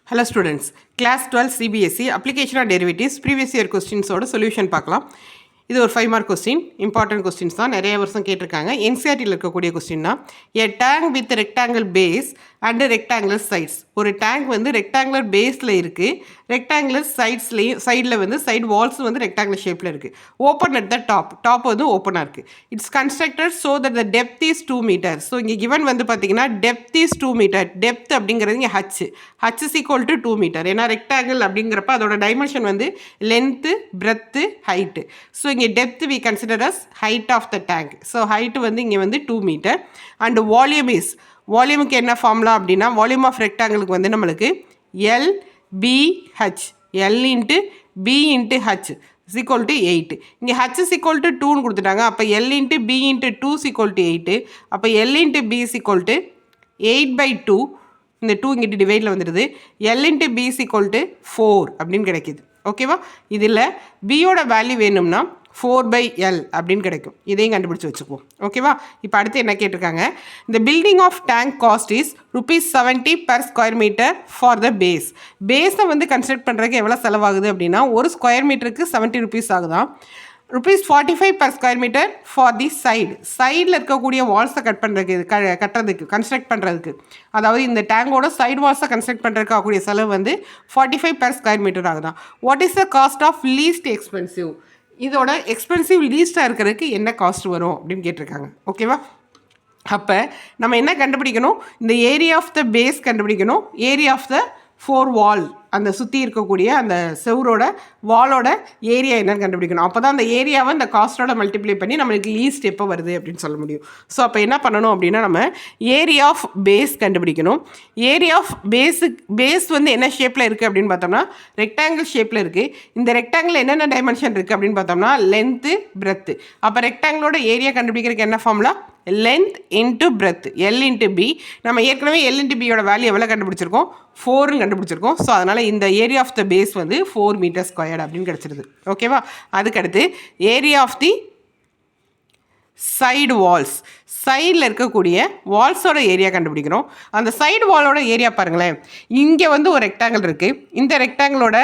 Hello students, class 12 CBSE application of derivatives previous year questions ஓட solution பார்க்கலாம். இது ஒரு 5 mark question, important questions தான், நிறைய வருஷம் கேட்டிருக்காங்க. NCERTல இருக்கக்கூடிய question தான். A tank with rectangle base and rectangular sides. ஒரு tank வந்து rectangular baseல இருக்கு, rectangular sideல வந்து side walls வந்து rectangular shapeல இருக்கு. Open at the top வந்து open இருக்கு. It's constructed so that the depth is 2 meters. So இங்க given வந்து பார்த்தீங்கன்னா depth is 2 meter. Depth அப்படிங்கிறது இங்கே h is equal to 2 meter. ஏன்னா rectangle அப்படிங்கிறப்ப அதோட dimension வந்து length, breadth, height. So இங்கே depth we consider as height of the tank. So height வந்து இங்கே வந்து 2 meter. And volume is, வால்யூமுக்கு என்ன ஃபார்முலா அப்படின்னா வால்யூம் ஆஃப் ரெக்டாங்கிளுக்கு வந்து நம்மளுக்கு LBH, L into B into H is equal to 8. இங்கே H is equal to 2ன்னு கொடுத்துட்டாங்க. அப்போ L into B into 2 is equal to 8. அப்போ L into B is equal to 8/2. இந்த 2 இங்கிட்டு டிவைடில் வந்துடுது. L into B is equal to 4 அப்படின்னு கிடைக்கிது. ஓகேவா? இதில் பியோட வேல்யூ வேணும்னா 4/L அப்படின்னு கிடைக்கும். இதையும் கண்டுபிடிச்சி வச்சுக்குவோம். ஓகேவா? இப்போ அடுத்து என்ன கேட்டிருக்காங்க, இந்த building of tank cost is ₹70 per square meter for the base. பேஸை வந்து கன்ஸ்ட்ரக்ட் பண்ணுறதுக்கு எவ்வளோ செலவாகுது அப்படின்னா ஒரு ஸ்கொயர் மீட்டருக்கு ₹70 ஆகுதான். ₹45 per square meter for the சைடில் இருக்கக்கூடிய வால்ஸை கட்டுறதுக்கு கன்ஸ்ட்ரக்ட் பண்ணுறதுக்கு, அதாவது இந்த டேங்கோட சைடு வால்ஸை கன்ஸ்ட்ரக்ட் பண்ணுறதுக்கு ஆகக்கூடிய செலவு வந்து 45 per square meter ஆகுதான். What is the cost of least expensive? இதோட எக்ஸ்பென்சிவ் லீஸ்ட்டாக இருக்கிறதுக்கு என்ன காஸ்ட் வரும் அப்படின்னு கேட்டிருக்காங்க. ஓகேவா? அப்போ நம்ம என்ன கண்டுபிடிக்கணும், இந்த ஏரியா ஆஃப் த பேஸ் கண்டுபிடிக்கணும், ஏரியா ஆஃப் த 4 வால், அந்த சுற்றி இருக்கக்கூடிய அந்த செவரோட வாலோட ஏரியா என்னன்னு கண்டுபிடிக்கணும். அப்போ தான் அந்த ஏரியாவை அந்த காஸ்ட்டோட மல்டிப்ளை பண்ணி நம்மளுக்கு லீஸ்ட் எப்போ வருது அப்படின்னு சொல்ல முடியும். ஸோ அப்போ என்ன பண்ணணும் அப்படின்னா நம்ம ஏரியா ஆஃப் பேஸ் கண்டுபிடிக்கணும். ஏரியா ஆஃப் பேஸ் வந்து என்ன ஷேப்பில் இருக்குது அப்படின்னு பார்த்தோம்னா ரெக்டாங்கிள் ஷேப்பில் இருக்குது. இந்த ரெக்டாங்கிள் என்னென்ன டைமென்ஷன் இருக்குது அப்படின்னு பார்த்தோம்னா லென்த்து, பிரெத்து. அப்போ ரெக்டாங்கிளோட ஏரியா கண்டுபிடிக்கிறதுக்கு என்ன formula? Length into breadth, L into B. நம்ம ஏற்கனவே L இன்ட்டு பியோட வேல்யூ எவ்வளோ கண்டுபிடிச்சிருக்கோம்? 4ன்னு கண்டுபிடிச்சிருக்கோம். ஸோ அதனால் இந்த ஏரியா ஆஃப் த பேஸ் வந்து 4 மீட்டர் ஸ்கொயர்டு அப்படின்னு கிடச்சிருது. ஓகேவா? அதுக்கடுத்து area of the side walls, சைடில் இருக்கக்கூடிய வால்ஸோட ஏரியா கண்டுபிடிக்கிறோம். அந்த சைடு வாலோட ஏரியா பாருங்களேன், இங்கே வந்து ஒரு ரெக்டாங்கிள் இருக்குது. இந்த ரெக்டாங்கிளோட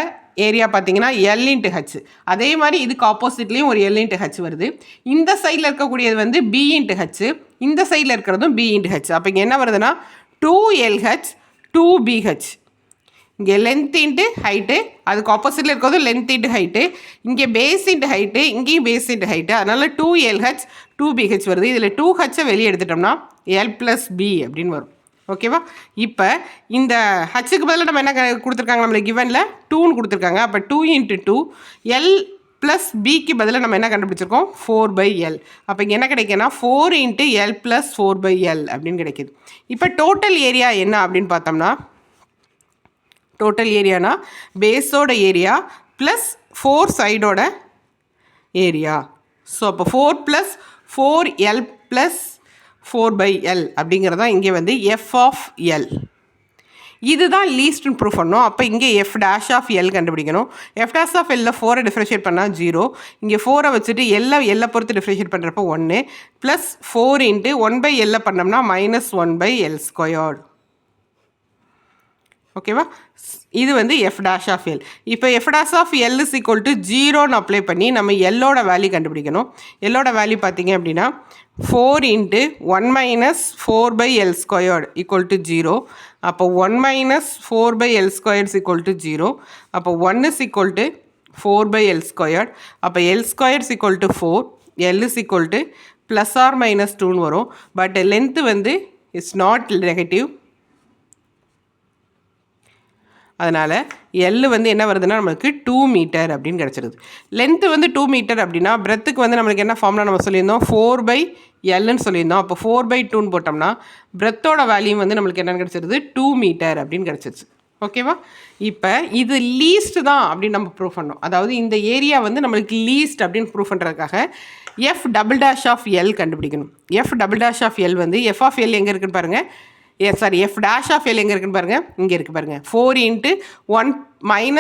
ஏரியா பார்த்தீங்கன்னா L இன்ட்டு H. அதே மாதிரி இதுக்கு ஆப்போசிட்லேயும் ஒரு L இன்ட்டு H வருது. இந்த சைடில் இருக்கக்கூடியது வந்து B இன்ட்டு H, இந்த சைடில் இருக்கிறதும் B இன்ட்டு H. அப்போ இங்கே என்ன வருதுன்னா 2LH 2BH. இங்கே லென்த் இன்ட்டு ஹைட்டு, அதுக்கு ஆப்போசிட்டில் இருக்கிறது லென்த் இன்ட்டு ஹைட்டு, இங்கே பேஸ் இன்ட்டு ஹைட்டு, இங்கேயும் பேஸ் இன்ட்டு ஹைட்டு. அதனால் 2LH 2BH வருது. இதில் 2Hஐ வெளியே எடுத்துட்டோம்னா L+B அப்படின்னு வரும். ஓகேவா? இப்போ இந்த ஹச்சுக்கு பதில் நம்ம என்ன கொடுத்துருக்காங்க, நம்மளுக்கு கிவனில் 2ன்னு கொடுத்துருக்காங்க. அப்போ 2 இன்ட்டு 2 L+Bக்கு பதில் நம்ம என்ன கண்டுபிடிச்சிருக்கோம்? 4/L. அப்போ இங்கே என்ன கிடைக்குன்னா 4 இன்ட்டு L + 4/L அப்படின்னு கிடைக்கிது. இப்போ டோட்டல் ஏரியா என்ன அப்படின்னு பார்த்தோம்னா, டோட்டல் ஏரியானா பேஸோட ஏரியா ப்ளஸ் 4 சைடோட ஏரியா. ஸோ அப்போ 4 + 4L + 4/L அப்படிங்கிறதா இங்கே வந்து F ஆஃப் L. இதுதான் லீஸ்ட்னு ப்ரூவ் பண்ணோம். அப்போ இங்கே F' கண்டுபிடிக்கணும். F' ஆஃப் L 4 டிஃப்ரென்ஷியேட் பண்ணால் 0. இங்கே 4 வச்சுட்டு L பொறுத்து டிஃப்ரென்ஷியேட் பண்ணுறப்போ 1 ப்ளஸ் 4 இன்ட்டு 1/L பண்ணோம்னா -1/L². ஓகேவா? இது வந்து F' ஆஃப் L. இப்போ F' of L is equal to 0ன்னு அப்ளை பண்ணி நம்ம Lோட வேல்யூ கண்டுபிடிக்கணும். Lோட வேல்யூ பார்த்தீங்க அப்படின்னா 4 இன்ட்டு 1 - 4/L² equal to 0. அப்போ 1 - 4/L² is equal to 0. அப்போ 1 is equal to 4/L². அப்போ L² is equal to 4. L is equal to +or -2ன்னு வரும். பட் லென்த்து வந்து இட்ஸ் நாட் நெகட்டிவ். அதனால் L வந்து என்ன வருதுன்னா நம்மளுக்கு 2 மீட்டர் அப்படின்னு கிடச்சிருது. லென்த்து வந்து 2 மீட்டர் அப்படின்னா பிரெத்துக்கு வந்து நம்மளுக்கு என்ன ஃபார்ம்லாம் நம்ம சொல்லியிருந்தோம்? 4/Lன்னு சொல்லியிருந்தோம். அப்போ 4/2ன்னு போட்டோம்னா பிரெத்தோட வேல்யூ வந்து நம்மளுக்கு என்னென்னு கிடச்சிருது? 2 மீட்டர் அப்படின்னு கிடச்சிருச்சு. ஓகேவா? இப்போ இது லீஸ்ட் தான் அப்படின்னு நம்ம ப்ரூவ் பண்ணோம். அதாவது இந்த ஏரியா வந்து நம்மளுக்கு லீஸ்ட் அப்படின்னு ப்ரூவ் பண்ணுறதுக்காக F' ஆஃப் L கண்டுபிடிக்கணும். F' ஆஃப் L வந்து F ஆஃப் L எங்கே இருக்குன்னு பாருங்கள். F' ஆஃப் L எங்கே இருக்குன்னு பாருங்கள், இங்கே இருக்குது பாருங்கள். 4 இன்ட்டு 1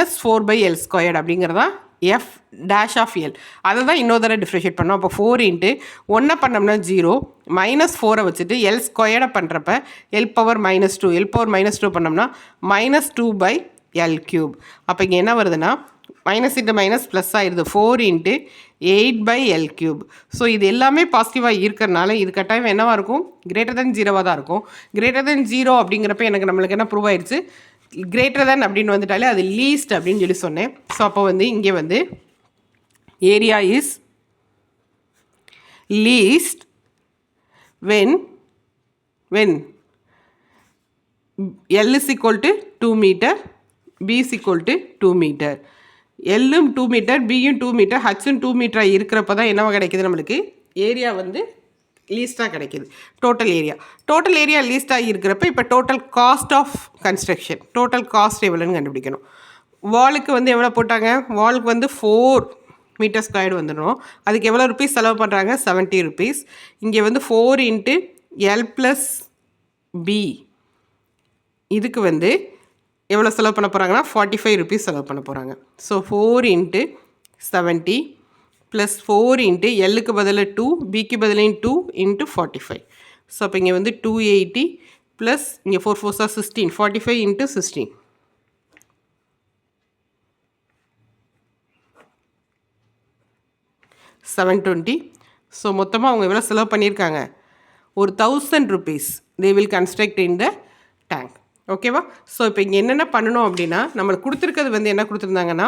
- 4/L² அப்படிங்கிறதா எஃப் டேஷ் ஆஃப் எல் அதை தான் இன்னொரு தடவை டிஃப்ரெஷியேட் பண்ணோம். அப்போ 4 இன்ட்டு 1 பண்ணோம்னா 0 -4 வச்சுட்டு எல் ஸ்கொயர்டை பண்ணுறப்ப எல் பவர் -2 எல் பவர் -2 பண்ணோம்னா -2/L3. அப்போ இங்கே என்ன வருதுன்னா மைனஸ் இன்ட்டு மைனஸ் ப்ளஸ் ஆயிடுது 4 இன்ட்டு 8/L3. ஸோ இது எல்லாமே பாசிட்டிவாக இருக்கிறனால இது கட்டாயம் என்னவாக இருக்கும், கிரேட்டர் தென் 0வாக தான் இருக்கும். கிரேட்டர் தென் 0 அப்படிங்கிறப்ப எனக்கு நம்மளுக்கு என்ன ப்ரூவ் ஆயிடுச்சு, கிரேட்டர் தென் அப்படின்னு வந்துட்டாலே அது லீஸ்ட் அப்படின்னு சொல்லி சொன்னேன். ஸோ அப்போ வந்து இங்கே வந்து area is least when L is equal to 2 meter, B is equal to 2 meter. L-ம் 2 metre, பியும் 2 மீட்டர், ஹச்சும் 2 மீட்டராக இருக்கிறப்ப தான் என்னவா கிடைக்கிது, நம்மளுக்கு ஏரியா வந்து லீஸ்ட்டாக கிடைக்கிது. டோட்டல் ஏரியா லீஸ்ட்டாக இருக்கிறப்ப இப்போ total cost of construction, total cost எவ்வளோன்னு கண்டுபிடிக்கணும். வாலுக்கு வந்து எவ்வளோ போட்டாங்க, வாலுக்கு வந்து 4 மீட்டர் ஸ்கொயர்டு வந்துடும். அதுக்கு எவ்வளோ ருபீஸ் செலவு பண்ணுறாங்க, 70 ருபீஸ். இங்கே வந்து 4 இன்ட்டு L + B இதுக்கு வந்து எவ்வளோ செலவு பண்ண போகிறாங்கன்னா 45 ருபீஸ் செலவு பண்ண போகிறாங்க. ஸோ 4 இன்ட்டு 70 ப்ளஸ் 4 இன்ட்டு எல்லுக்கு பதில் 2, பிக்கு பதிலையும் 2 இன்ட்டு 45. ஸோ அப்போ இங்கே வந்து 280 ப்ளஸ் இங்கே 4 4 16, 45 இன்ட்டு 16 720. ஸோ மொத்தமாக அவங்க எவ்வளோ செலவு பண்ணியிருக்காங்க, ஒரு 1000 rupees they will construct in the tank. ஓகேவா? ஸோ இப்போ இங்கே என்னென்ன பண்ணணும் அப்படின்னா, நம்மளுக்கு கொடுத்துருக்கிறது வந்து என்ன கொடுத்துருந்தாங்கன்னா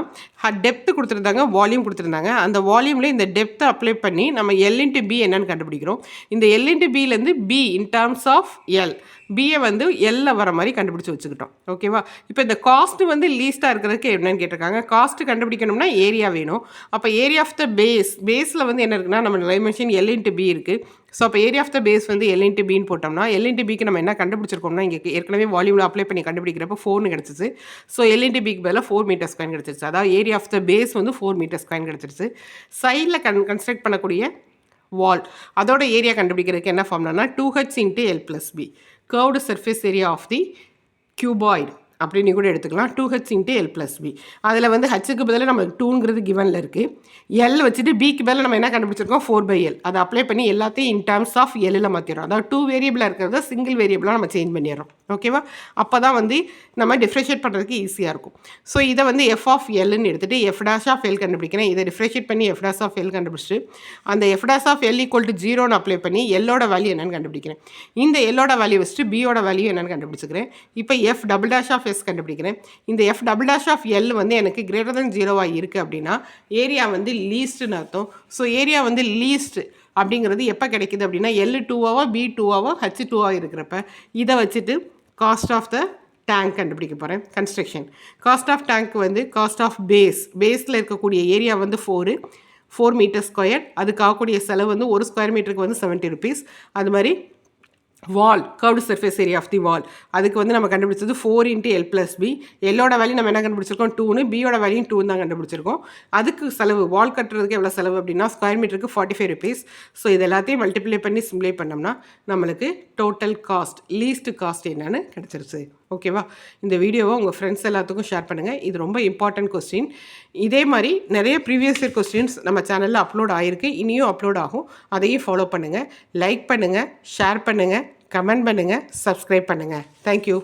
டெப்த்து கொடுத்துருந்தாங்க, வால்யூம் கொடுத்துருந்தாங்க. அந்த வால்யூமில் இந்த டெப்த்தை அப்ளை பண்ணி நம்ம L இன்ட்டு B என்னன்னு கண்டுபிடிக்கிறோம். இந்த L இன்ட்டு பிலேருந்து B in terms of L, பியை வந்து எல்ல வர மாதிரி கண்டுபிடிச்சி வச்சுக்கிட்டோம். ஓகேவா? இப்போ இந்த காஸ்ட்டு வந்து லீஸ்ட்டாக இருக்கிறதுக்கு என்னென்னு கேட்டிருக்காங்க. காஸ்ட்டு கண்டுபிடிக்கணும்னா ஏரியா வேணும். அப்போ ஏரியா ஆஃப் த பேஸில் வந்து என்ன இருக்குன்னா, நம்ம டைமென்ஷன் L இன்ட்டு B இருக்குது. ஸோ அப்போ ஏரியா ஆஃப் த பேஸ் வந்து L இன்ட்டு பின்னு போட்டோம்னா L இன்ட்டு பிக்கு நம்ம என்ன கண்டுபிடிச்சிருக்கோம்னா, இங்கே ஏற்கனவே வால்யூமில் அப்ளை பண்ணி கண்டுபிடிக்கிறப்ப 4 கிடச்சிச்சு. ஸோ L இன்ட்டு பிக்கு பதிலாக 4 மீட்டர் ஸ்கொயர் கிடச்சிருச்சு. அதாவது ஏரியா ஆஃப் த பேஸ் வந்து 4 மீட்டர் ஸ்கொயர் கிடச்சிருச்சு. சைடில் கன்ஸ்ட்ரக்ட் பண்ணக்கூடிய வால் அதோட ஏரியா கண்டுபிடிக்கிறதுக்கு என்ன ஃபார்ம்னா 2h into L + B curved surface area of the cuboid அப்படின்னு கூட எடுத்துக்கலாம். 2h into L + B. அதில் வந்து ஹச்சுக்கு பதிலாக நம்மளுக்கு 2ங்கிறது கிவனில் இருக்குது. எல் வச்சுட்டு பிக்கு பதில் நம்ம என்ன கண்டுபிடிச்சிருக்கோம், 4/L. அதை அப்ளை பண்ணி எல்லாத்தையும் இன் டேர்ம்ஸ் ஆஃப் எல்லில் மாற்றிடுறோம். அதாவது 2 வேரியபிளாக இருக்கிறத சிங்கிள் வேரியபிளாக நம்ம சேஞ்ச் பண்ணிடுறோம். ஓகேவா? அப்போ தான் வந்து நம்ம டிஃப்ரெஷியேட் பண்ணுறதுக்கு ஈஸியாக இருக்கும். ஸோ இதை வந்து எஃப் ஆஃப் எல்னு எடுத்துகிட்டு எஃப் டேஷ் ஆஃப் எல் கண்டுபிடிக்கிறேன். இதை டிஃப்ரெஷியேட் பண்ணி எஃப் டேஷ் ஆஃப் எல் கண்டுபிடிச்சிட்டு அந்த F dash of L equal to 0ன்னு அப்ளை பண்ணி எல்லோட வேல்யூ என்னென்னு கண்டுபிடிக்கிறேன். இந்த எல்லோட வேல்யூ வச்சுட்டு பியோட வேல்யூ என்னென்னு கண்டுபிடிச்சிக்கிறேன். இப்போ F double dash of S கண்டுபிடிக்கிறேன். இந்த F double dash of L வந்து எனக்கு கிரேட்டர் தென் 0வாக இருக்குது அப்படின்னா ஏரியா வந்து லீஸ்ட்டுன்னு அர்த்தம். ஸோ ஏரியா வந்து லீஸ்ட் அப்படிங்கிறது எப்போ கிடைக்குது அப்படின்னா L 2ஆவோ B 2ஆவோ H 2ஆவோ இருக்கிறப்ப இதை வச்சுட்டு காஸ்ட் ஆஃப் த டேங்க் கண்டுபிடிக்க போகிறேன். கன்ஸ்ட்ரக்ஷன் காஸ்ட் ஆஃப் டேங்க் வந்து காஸ்ட் ஆஃப் பேஸில் இருக்கக்கூடிய ஏரியா வந்து 4 மீட்டர் ஸ்கொயர். அதுக்கு ஆகக்கூடிய செலவு வந்து ஒரு ஸ்கொயர் மீட்டருக்கு வந்து 70 ருபீஸ். அது மாதிரி wall curved surface area of the wall அதுக்கு வந்து நம்ம கண்டுபிடிச்சது 4 இன்ட்டு L + B. எல்லோட வேல்யூ நம்ம என்ன கண்டுபிடிச்சிருக்கோம், 2ன்னு, பியோட வேல்யூ 2 தான் கண்டுபிடிச்சிருக்கோம். அதுக்கு செலவு வால் கட்டுறதுக்கு எவ்வளோ செலவு அப்படின்னா ஸ்கொயர் மீட்டருக்கு 45 ருபீஸ். ஸோ இது எல்லாத்தையும் மல்டிப்ளை பண்ணி சிம்ப்ளை பண்ணோம்னா நம்மளுக்கு டோட்டல் காஸ்ட் லீஸ்ட் காஸ்ட் என்னன்னு கிடச்சிருச்சு. ஓகேவா? இந்த வீடியோவை உங்கள் ஃப்ரெண்ட்ஸ் எல்லாத்துக்கும் ஷேர் பண்ணுங்கள். இது ரொம்ப இம்பார்ட்டன்ட் கொஸ்டின். இதே மாதிரி நிறைய ப்ரீவியஸ் இயர் கொஸ்டின்ஸ் நம்ம சேனலில் அப்லோட் ஆகிருக்கு, இனியும் அப்லோட் ஆகும். அதையும் ஃபாலோ பண்ணுங்கள், லைக் பண்ணுங்கள், ஷேர் பண்ணுங்கள், கமெண்ட் பண்ணுங்கள், சப்ஸ்கிரைப் பண்ணுங்கள். தேங்க்யூ.